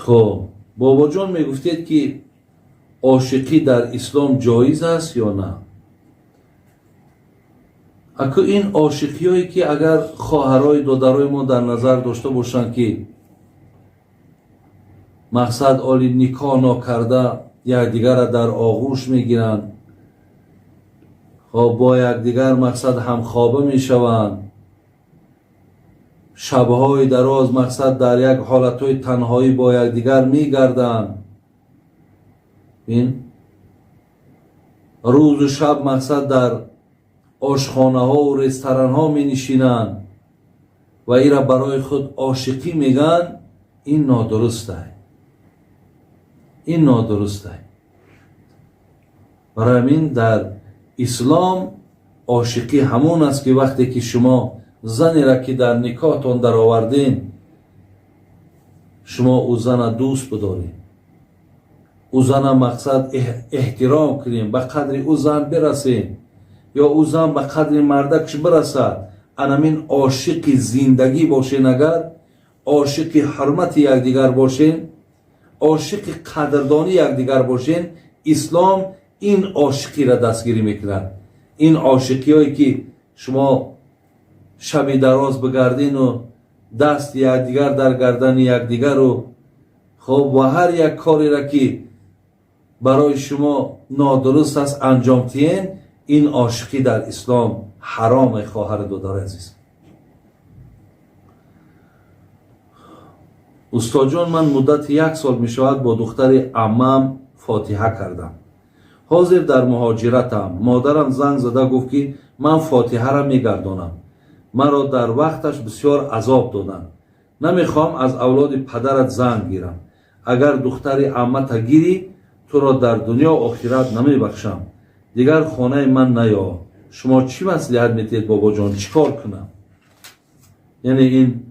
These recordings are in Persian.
خب بابا جان میگفتید که عاشقی در اسلام جایز است یا نه؟ اکو این عاشقی هایی که اگر خواهرای دادرای ما در نظر داشته باشند که مقصد آلی نکاح نکرده یکدیگر را در آغوش میگیرند، خب با یکدیگر مقصد همخوابه میشوند، شبهای دراز مقصد در یک حالتهای تنهایی با یکدیگر میگردند، این روز و شب مقصد در آشخانه ها و رستوران ها می نشینند و این را برای خود عاشقی میگن. این نادرسته، این نادرسته. برای همین در اسلام عاشقی همون است که وقتی که شما زنی را که در نکاحتان در آوردین، شما او زن دوست بدارید، او زن مقصد احترام کنیم، به قدر او زن برسیم یا او زن به قدر مردکش برسد. انامین عاشق زندگی باشین، اگر عاشق حرمت یکدیگر باشین، عاشق قدردانی یکدیگر باشین، اسلام این عاشقی را دستگیری میکند. این عاشقی هایی که شما شبی دراز بگردین و دست یکدیگر در گردن یکدیگر و خب و هر یک کاری را که برای شما نادرست است انجام تین، این عاشقی در اسلام حرام. خواهر دادر عزیز، استاد جان، من مدت 1 سال می شود با دختر عمم فاتحه کردم. حاضر در مهاجرتم. مادرم زنگ زده گفت که من فاتحه را می گردانم. مرا در وقتش بسیار عذاب دادن. نمیخوام از اولاد پدرت زنگ گیرم. اگر دختر عمت گیری تو را در دنیا و آخرت نمی بخشم. دیگر خانه من نیا. شما چی مصلحت میتید بابا جان؟ چی کار کنم؟ یعنی این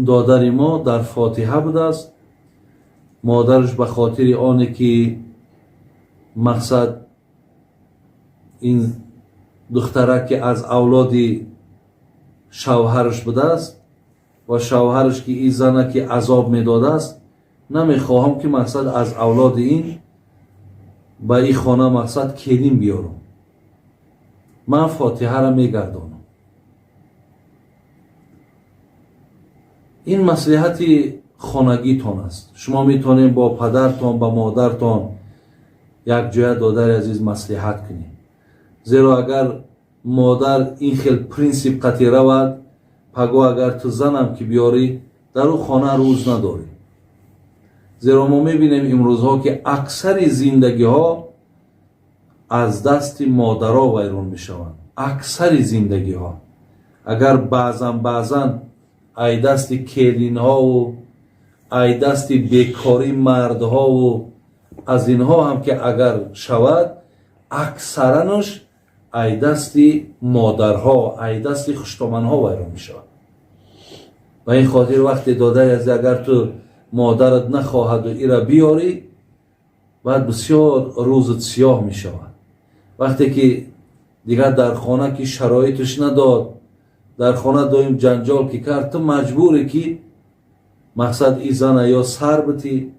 دادر ما در فاتحه بوده است. مادرش به خاطر آنه که مقصد این دختره که از اولاد شوهرش بوده است و شوهرش که این زنه که عذاب میداده است، نمیخواهم که مقصد از اولاد این به این خانه مقصد کریم بیارم. من فاتحه را میگردانم. این مصلحت خانگیتان است. شما میتونید با پدرتان با مادرتان یک جای دادر عزیز مصلحت کنید. زیرا اگر مادر این خیل پرینسیپ قطعی رود، پگو اگر تو زنم که بیاری در او خانه روز نداری. زیرا ما میبینیم امروزها که اکثر زندگی ها از دست مادرها ویرون میشوند. اکثر زندگی ها اگر بعضا ای دست کلین ها و ای دست بیکاری مردها و از اینها هم که اگر شود، اکثرانش ای دست مادرها ای دست خشتمنها ویرون میشوند. و این خاطر وقتی داده از اگر تو مادرت نخواهد و ایرا بیاری، بعد بسیار روزت سیاه می شود. وقتی که دیگر در خانه که شرایطش نداد، در خانه دایم جنجال که کرد، تو مجبوری که مقصد ای زن یا سر بتی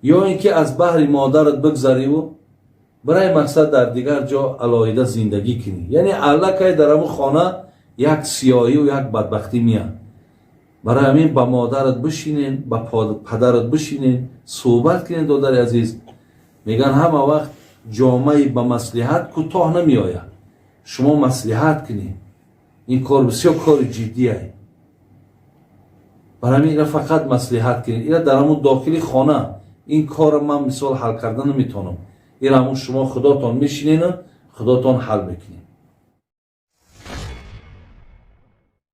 یا اینکه از بحر مادرت بگذاری و برای مقصد در دیگر جا علایده زندگی کنی. یعنی علکه در همون خانه یک سیاهی و یک بدبختی میان. برای همین با مادرت بشینین، با پدرت بشینین، صحبت کنین. دادر عزیز میگن همه وقت جامعه با مصلحت کوتاه نمی آید. شما مصلحت کنین. این کار بسیار کار جدیه. برای همین اینا فقط مصلحت کنین. اینا در همون داخل خانه این کار من مثال حل کردن نمیتونم. اینا همون شما خداتان میشینین و خداتان حل بکنین.